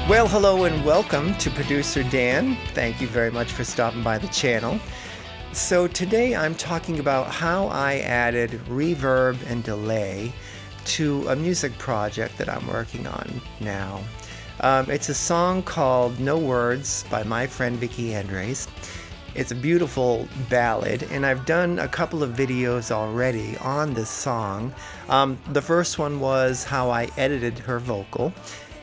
Well, hello and welcome to Producer Dan. Thank you very much for stopping by the channel. So today I'm talking about how I added reverb and delay to a music project that I'm working on now. It's a song called No Words by my friend Vicky Andres. It's a beautiful ballad, and I've done a couple of videos already on this song. The first one was how I edited her vocal.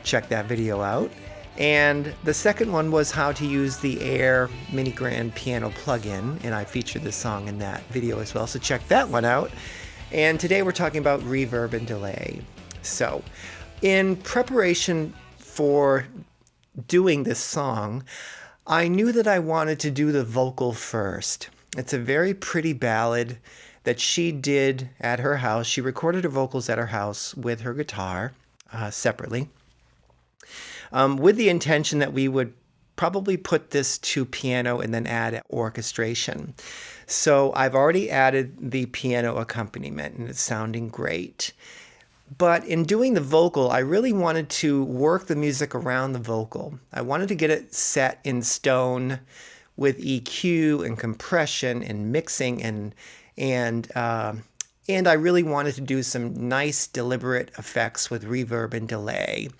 Check that video out. And the second one was how to use the Air Mini Grand Piano plugin, and I featured the song in that video as well, so check that one out. And today we're talking about reverb and delay. So, in preparation for doing this song, I knew that I wanted to do the vocal first. It's a very pretty ballad that she did at her house. She recorded her vocals at her house with her guitar separately, with the intention that we would probably put this to piano and then add orchestration. So I've already added the piano accompaniment and it's sounding great. But in doing the vocal, I really wanted to work the music around the vocal. I wanted to get it set in stone with EQ and compression and mixing and I really wanted to do some nice deliberate effects with reverb and delay.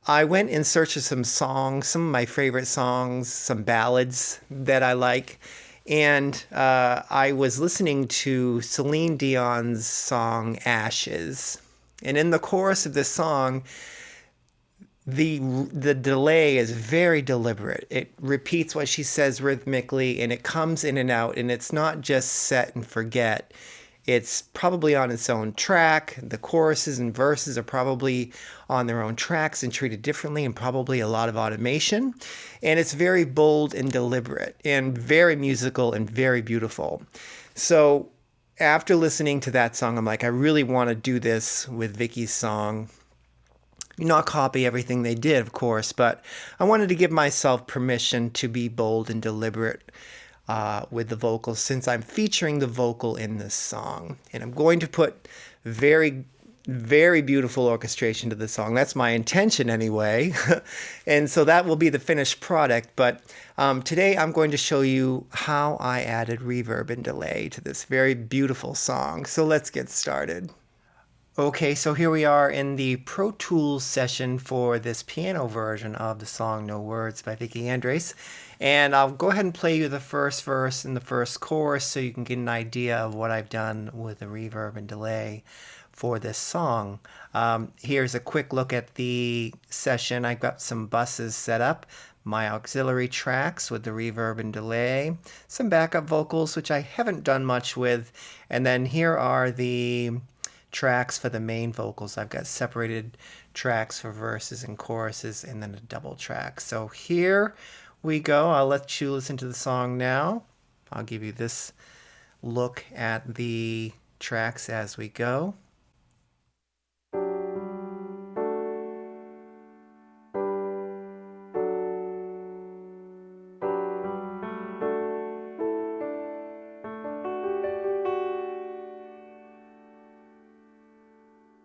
I went in search of some songs, some of my favorite songs, some ballads that I like. And I was listening to Celine Dion's song Ashes. And in the chorus of this song, the delay is very deliberate. It repeats what she says rhythmically, and it comes in and out, and it's not just set and forget. It's probably on its own track. The choruses and verses are probably on their own tracks and treated differently, and probably a lot of automation. And it's very bold and deliberate and very musical and very beautiful. So after listening to that song, I'm like, I really want to do this with Vicky's song. Not copy everything they did, of course, but I wanted to give myself permission to be bold and deliberate with the vocals, since I'm featuring the vocal in this song. And I'm going to put very, very beautiful orchestration to the song. That's my intention anyway. And so that will be the finished product. But today I'm going to show you how I added reverb and delay to this very beautiful song. So let's get started. Okay, so here we are in the Pro Tools session for this piano version of the song No Words by Vicky Andres. And I'll go ahead and play you the first verse and the first chorus so you can get an idea of what I've done with the reverb and delay for this song. Here's a quick look at the session. I've got some buses set up, my auxiliary tracks with the reverb and delay, some backup vocals, which I haven't done much with, and then here are the tracks for the main vocals. I've got separated tracks for verses and choruses, and then a double track. So here we go. I'll let you listen to the song now. I'll give you this look at the tracks as we go.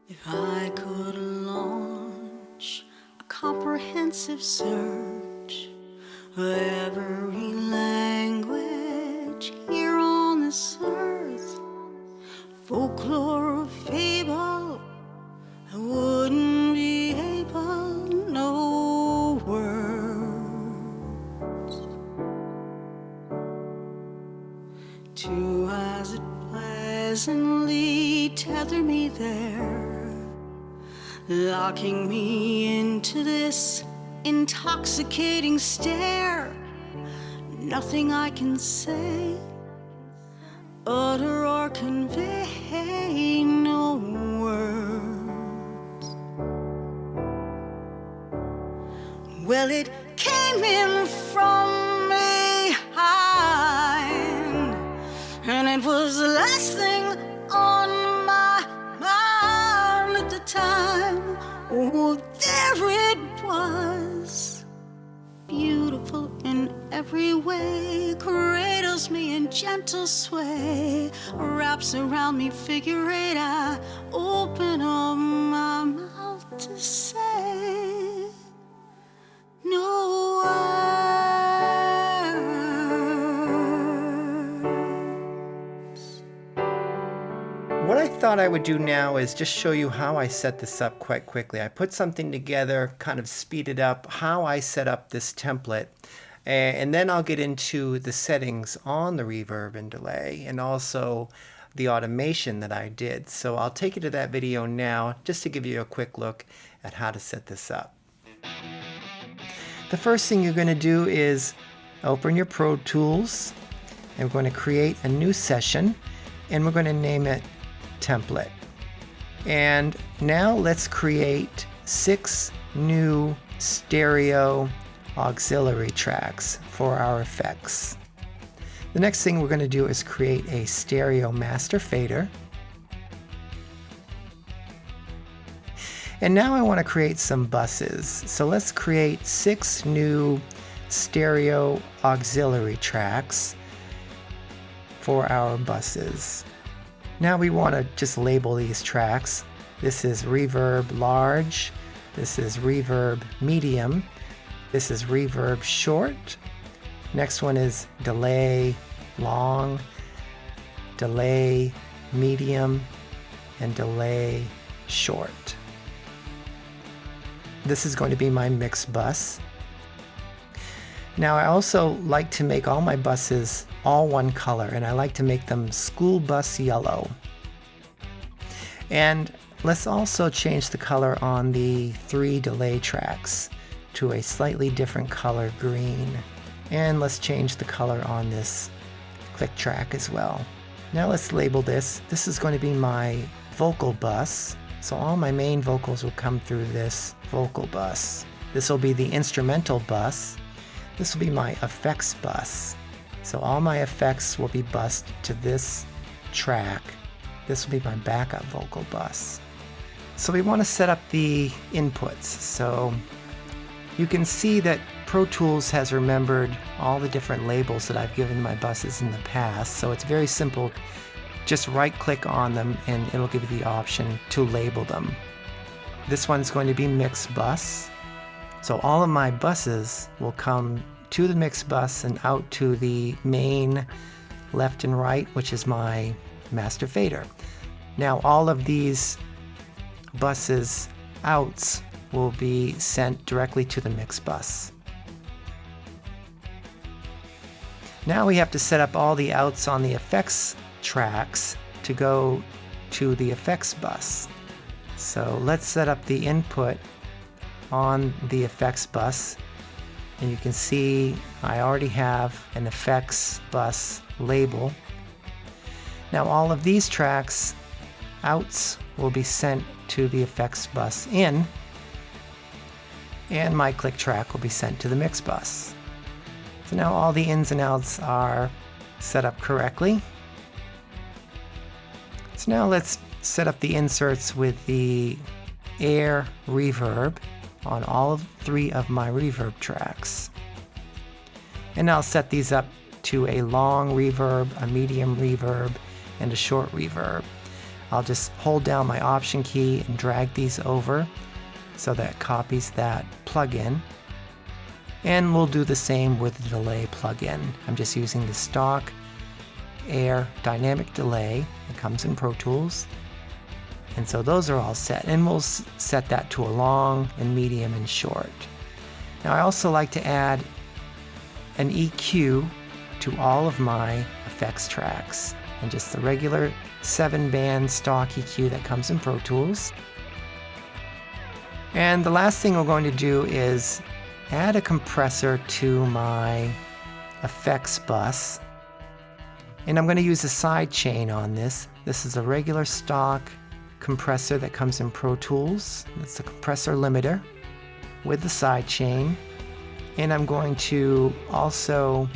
If I could launch a comprehensive search of every language here on this earth, folklore or fable, I wouldn't be able, no words, to as it pleasantly tether me there, locking me into this intoxicating stare. Nothing I can say, utter or convey, no words. Well, it came in from behind, and it was the last thing on my mind at the time. Oh, there it was, beautiful in every way, cradles me in gentle sway, wraps around me figure eight. I open up my mouth to say, thought I would do now is just show you how I set this up quite quickly. I put something together, kind of speed it up, how I set up this template, and then I'll get into the settings on the reverb and delay, and also the automation that I did. So I'll take you to that video now just to give you a quick look at how to set this up. The first thing you're going to do is open your Pro Tools, and we're going to create a new session, and we're going to name it Template. And now let's create 6 new stereo auxiliary tracks for our effects. The next thing we're going to do is create a stereo master fader. And now I want to create some buses. So let's create 6 new stereo auxiliary tracks for our buses. Now we want to just label these tracks. This is reverb large, this is reverb medium, this is reverb short, next one is delay long, delay medium, and delay short. This is going to be my mix bus. Now I also like to make all my buses all one color, and I like to make them school bus yellow. And let's also change the color on the 3 delay tracks to a slightly different color green. And let's change the color on this click track as well. Now let's label this. This is going to be my vocal bus. So all my main vocals will come through this vocal bus. This will be the instrumental bus. This will be my effects bus. So all my effects will be bused to this track. This will be my backup vocal bus. So we want to set up the inputs. So you can see that Pro Tools has remembered all the different labels that I've given my buses in the past. So it's very simple. Just right click on them and it'll give you the option to label them. This one's going to be mix bus. So all of my buses will come to the mix bus and out to the main left and right, which is my master fader. Now all of these buses outs will be sent directly to the mix bus. Now we have to set up all the outs on the effects tracks to go to the effects bus. So let's set up the input on the effects bus, and you can see I already have an effects bus label. Now all of these tracks outs will be sent to the effects bus in, and my click track will be sent to the mix bus. So now all the ins and outs are set up correctly. So now let's set up the inserts with the air reverb on all 3 of my reverb tracks. And I'll set these up to a long reverb, a medium reverb, and a short reverb. I'll just hold down my option key and drag these over so that it copies that plugin. And we'll do the same with the delay plugin. I'm just using the stock air dynamic delay that comes in Pro Tools. And so those are all set, and we'll set that to a long and medium and short. Now I also like to add an EQ to all of my effects tracks, and just the regular 7-band stock EQ that comes in Pro Tools. And the last thing we're going to do is add a compressor to my effects bus. And I'm going to use a side chain on this. This is a regular stock compressor that comes in Pro Tools. It's a compressor limiter with the side chain. And I'm going to also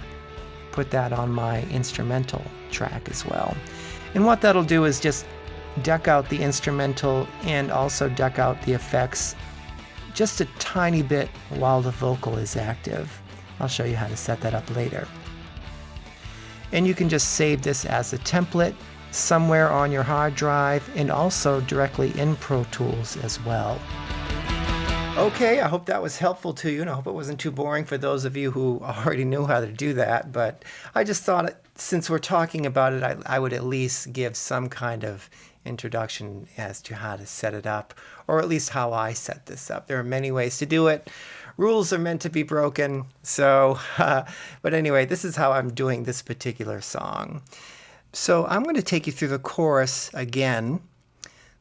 put that on my instrumental track as well. And what that'll do is just duck out the instrumental and also duck out the effects just a tiny bit while the vocal is active. I'll show you how to set that up later. And you can just save this as a template somewhere on your hard drive and also directly in Pro Tools as well. Okay, I hope that was helpful to you, and I hope it wasn't too boring for those of you who already knew how to do that, but I just thought since we're talking about it, I would at least give some kind of introduction as to how to set it up, or at least how I set this up. There are many ways to do it. Rules are meant to be broken. So, but anyway, this is how I'm doing this particular song. So I'm going to take you through the chorus again.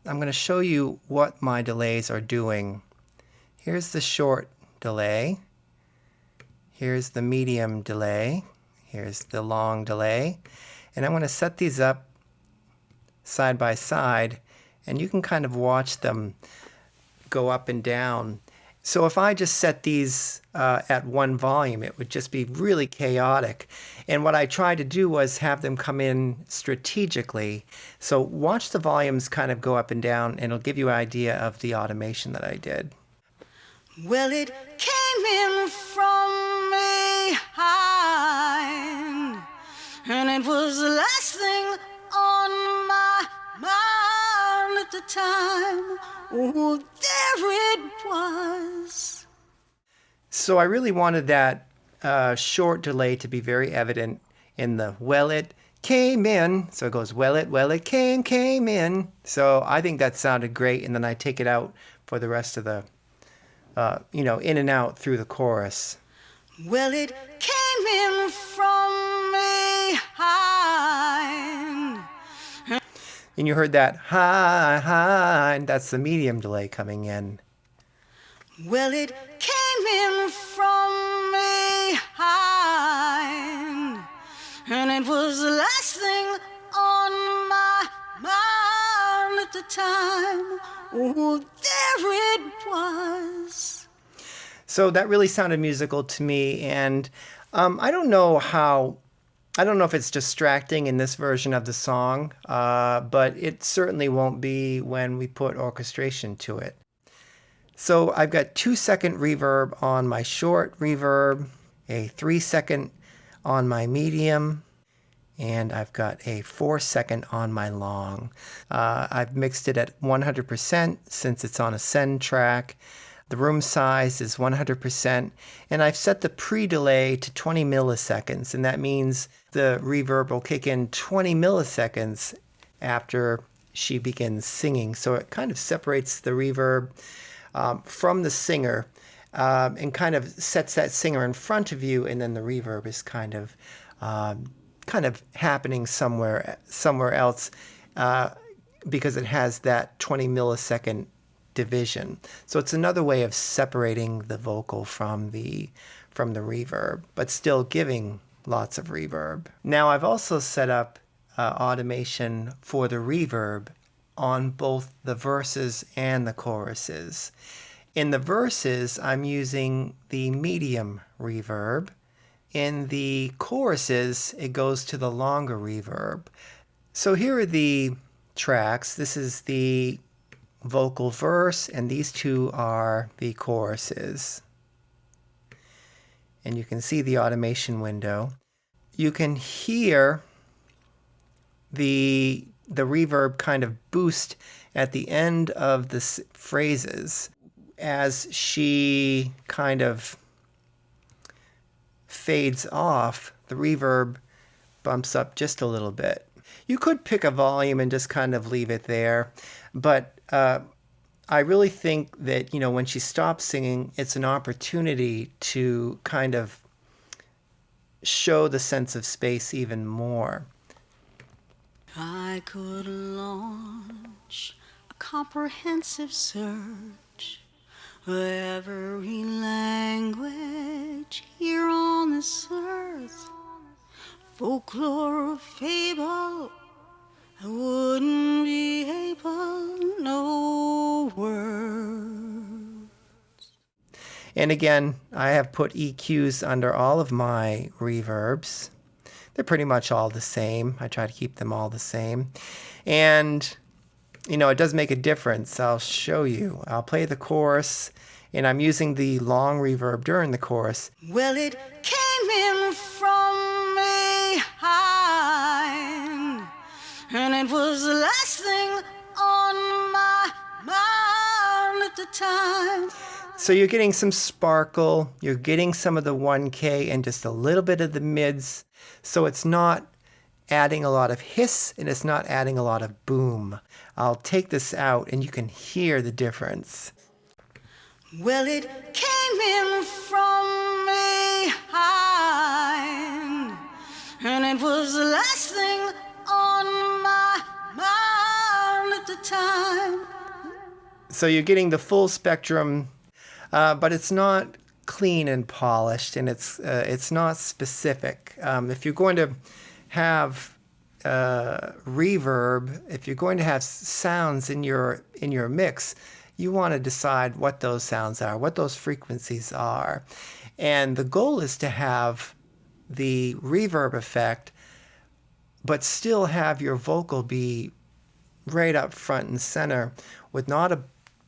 I'm going to show you what my delays are doing. Here's the short delay. Here's the medium delay. Here's the long delay. And I'm going to set these up side by side, and you can kind of watch them go up and down. So if I just set these at one volume, it would just be really chaotic. And what I tried to do was have them come in strategically. So watch the volumes kind of go up and down, and it'll give you an idea of the automation that I did. Well, it came in from behind, and it was the last thing on my mind at the time. Oh, there it was. So I really wanted that short delay to be very evident in the well, it came in. So it goes, well, it came in. So I think that sounded great. And then I take it out for the rest of the, in and out through the chorus. Well, it came in from behind. And you heard that high, and that's the medium delay coming in. Well, it came in from behind, and it was the last thing on my mind at the time. Oh, there it was. So that really sounded musical to me, and I don't know if it's distracting in this version of the song, but it certainly won't be when we put orchestration to it. So I've got 2-second reverb on my short reverb, a 3-second on my medium, and I've got a 4-second on my long. I've mixed it at 100% since it's on a send track. The room size is 100%, and I've set the pre-delay to 20 milliseconds, and that means the reverb will kick in 20 milliseconds after she begins singing. So it kind of separates the reverb from the singer and kind of sets that singer in front of you, and then the reverb is kind of happening somewhere else because it has that 20 millisecond division. So it's another way of separating the vocal from the reverb, but still giving lots of reverb. Now I've also set up automation for the reverb on both the verses and the choruses. In the verses, I'm using the medium reverb. In the choruses, it goes to the longer reverb. So here are the tracks. This is the vocal verse, and these two are the choruses. And you can see the automation window. You can hear the reverb kind of boost at the end of the phrases as she kind of fades off. The reverb bumps up just a little bit. You could pick a volume and just kind of leave it there, but I really think that, when she stops singing, it's an opportunity to kind of show the sense of space even more. I could launch a comprehensive search of every language here on this earth, folklore or fable, I wouldn't be able, no words. And again, I have put EQs under all of my reverbs. They're pretty much all the same. I try to keep them all the same. And, it does make a difference. I'll show you. I'll play the chorus, and I'm using the long reverb during the chorus. Well, it came in from behind, and it was the last thing on my mind at the time. So you're getting some sparkle, you're getting some of the 1K and just a little bit of the mids. So it's not adding a lot of hiss and it's not adding a lot of boom. I'll take this out and you can hear the difference. Well, it came in from behind, and it was the last thing on my mind at the time. So you're getting the full spectrum, but it's not clean and polished, and it's not specific. If you're going to have reverb, if you're going to have sounds in your mix, you want to decide what those sounds are, what those frequencies are. And the goal is to have the reverb effect, but still have your vocal be right up front and center with not a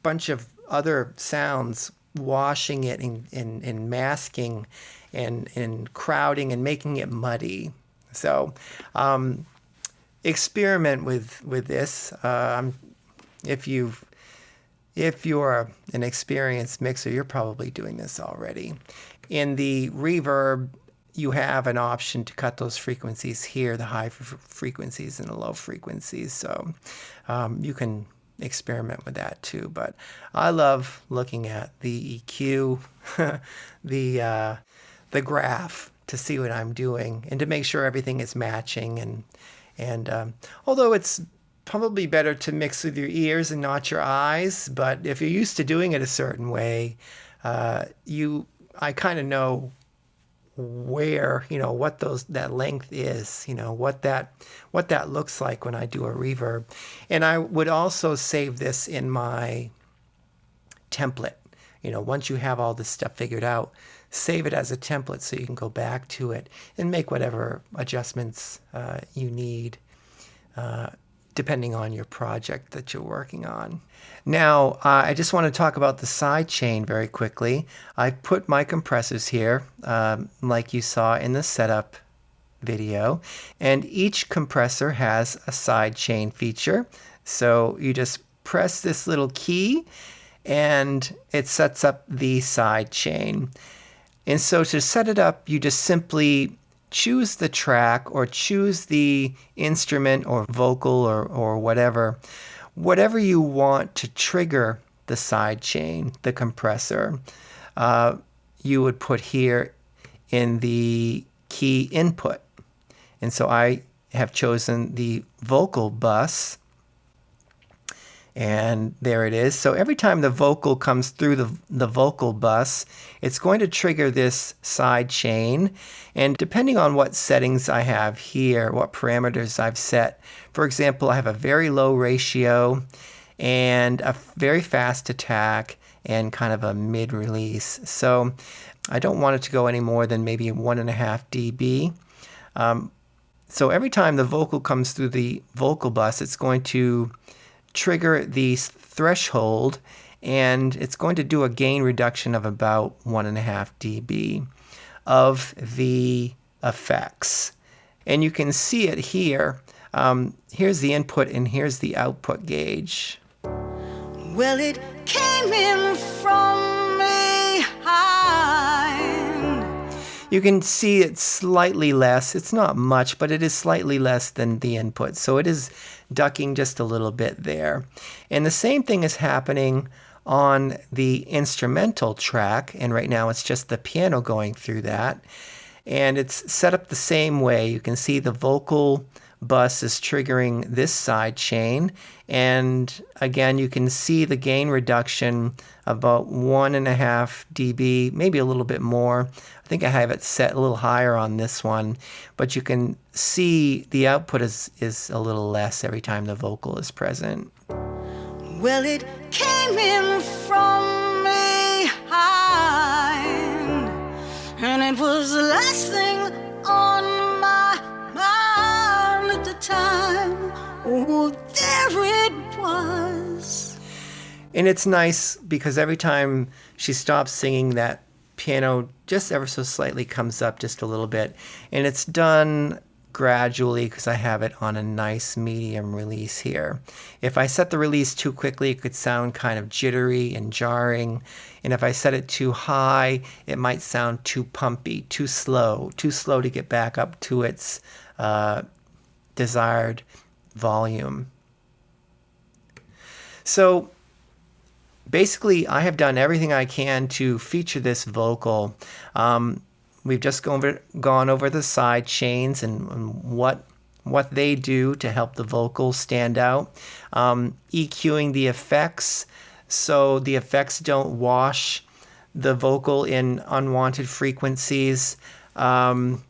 bunch of other sounds washing it and masking and crowding and making it muddy. So experiment with this. If you're an experienced mixer, you're probably doing this already. In the reverb, you have an option to cut those frequencies here, the high frequencies and the low frequencies. So you can experiment with that too. But I love looking at the EQ, the graph, to see what I'm doing and to make sure everything is matching. And although it's probably better to mix with your ears and not your eyes, but if you're used to doing it a certain way, I kind of know where, what that length is, what that looks like when I do a reverb. And I would also save this in my template. Once you have all this stuff figured out, save it as a template so you can go back to it and make whatever adjustments you need, depending on your project that you're working on. Now, I just want to talk about the side chain very quickly. I put my compressors here, like you saw in the setup video, and each compressor has a side chain feature. So you just press this little key and it sets up the side chain. And so to set it up, you just simply choose the track or choose the instrument or vocal or whatever you want to trigger the side chain, the compressor, you would put here in the key input. And so I have chosen the vocal bus, and there it is. So every time the vocal comes through the vocal bus, it's going to trigger this side chain. And depending on what settings I have here, what parameters I've set, for example, I have a very low ratio and a very fast attack and kind of a mid-release. So I don't want it to go any more than maybe 1.5 dB. So every time the vocal comes through the vocal bus, it's going to trigger the threshold, and it's going to do a gain reduction of about 1.5 dB of the effects. And you can see it here. Here's the input and here's the output gauge. Well, it came in from behind. You can see it's slightly less. It's not much, but it is slightly less than the input. So it is ducking just a little bit there. And the same thing is happening on the instrumental track. And right now it's just the piano going through that. And it's set up the same way. You can see the vocal bus is triggering this side chain. And again, you can see the gain reduction about 1.5 dB, maybe a little bit more. I think I have it set a little higher on this one, but you can see the output is a little less every time the vocal is present. Well, it came in from behind, and it was the last thing on my mind at the time. Oh, there it was. And it's nice because every time she stops singing, that piano just ever so slightly comes up just a little bit. And it's done gradually because I have it on a nice medium release here. If I set the release too quickly, it could sound kind of jittery and jarring. And if I set it too high, it might sound too pumpy, too slow to get back up to its desired volume. So basically, I have done everything I can to feature this vocal. We've just gone over the side chains and what they do to help the vocal stand out. EQing the effects so the effects don't wash the vocal in unwanted frequencies. And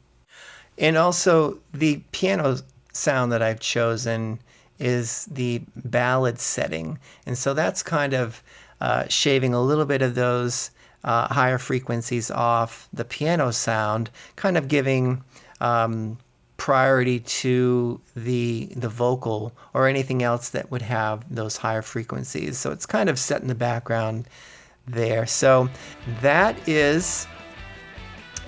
also the piano sound that I've chosen is the ballad setting. And so that's kind of shaving a little bit of those higher frequencies off the piano sound, kind of giving priority to the vocal or anything else that would have those higher frequencies. So it's kind of set in the background there. So that is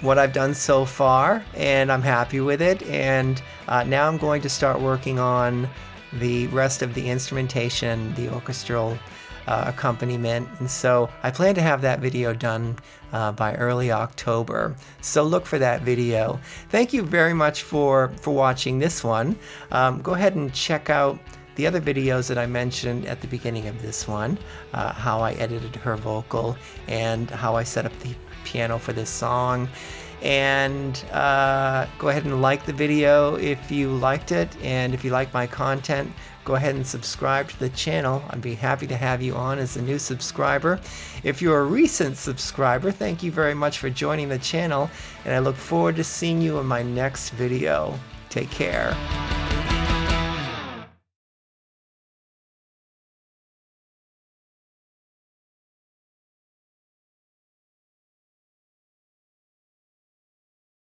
what I've done so far, and I'm happy with it. And now I'm going to start working on the rest of the instrumentation, the orchestral accompaniment, and so I plan to have that video done by early October. So look for that video. Thank you very much for watching this one. Go ahead and check out the other videos that I mentioned at the beginning of this one, how I edited her vocal and how I set up the piano for this song. And go ahead and like the video if you liked it, and if you like my content, go ahead and subscribe to the channel. I'd be happy to have you on as a new subscriber. If you're a recent subscriber, thank you very much for joining the channel, and I look forward to seeing you in my next video. Take care.